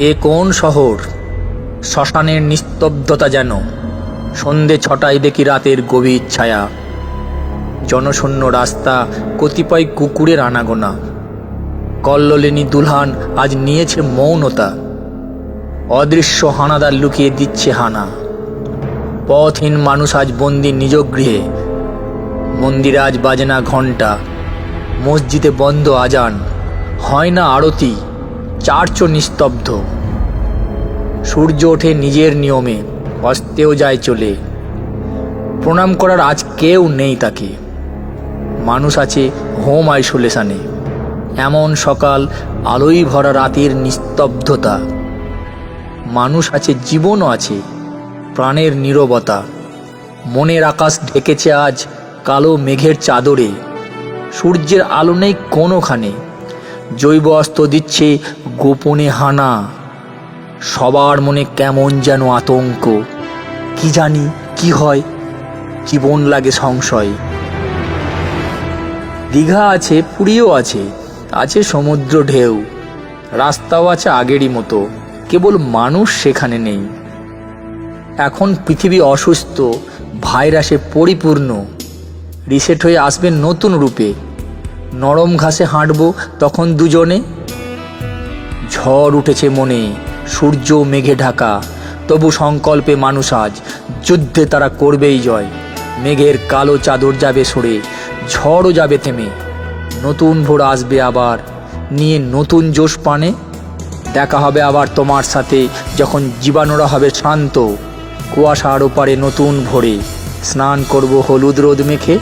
এ কোন শহর? শ্মশানের নিস্তব্ধতা যেন। সন্ধে ৬টায় দেখি রাতের গভীর ছায়া, জনশূন্য রাস্তা, কতিপয় কুকুরের আনাগোনা। কল্লোলিনী দুলহান আজ নিয়েছে মৌনতা, অদৃশ্য হানাদার লুকিয়ে দিচ্ছে হানা। পথহীন মানুষ আজ বন্দি নিজ গৃহে, মন্দিরে আজ বাজে না ঘণ্টা, মসজিদে বন্ধ আজান, হয় না আরতি, চার্চও নিস্তব্ধ। সূর্য ওঠে নিজের নিয়মে, অস্তেও যায় চলে, প্রণাম করার আজ কেউ নেই তাকে। মানুষ আছে হোম আইসোলেশনে, এমন সকাল আলোয় ভরা রাতের নিস্তব্ধতা। মানুষ আছে, জীবনও আছে, প্রাণের নীরবতা। মনের আকাশ ঢেকেছে আজ কালো মেঘের চাদরে, সূর্যের আলো নেই কোনোখানে, জৈব অস্ত্র দিচ্ছে গোপনে হানা। সবার মনে কেমন যেন আতঙ্ক, কি জানি কি হয়, জীবন লাগে সংশয়। দীঘা আছে, পুরীও আছে, আছে সমুদ্র ঢেউ, রাস্তাও আছে আগেরই মতো, কেবল মানুষ সেখানে নেই। এখন পৃথিবী অসুস্থ, ভাইরাসে পরিপূর্ণ, রিসেট হয়ে আসবে নতুন রূপে। নরম ঘাসে হাঁটব তখন দুজনে। ঝড় উঠেছে মনে, সূর্য মেঘে ঢাকা, তবু সংকল্পে মানুষ আজ, যুদ্ধে তারা করবেই জয়। মেঘের কালো চাদর যাবে সরে, ঝড়ও যাবে থেমে, নতুন ভোর আসবে আবার নিয়ে নতুন জোশ পানে। দেখা হবে আবার তোমার সাথে যখন জীবাণুরা হবে শান্ত, কুয়াশার ওপারে নতুন ভোরে স্নান করব হলুদ রোদ মেখে।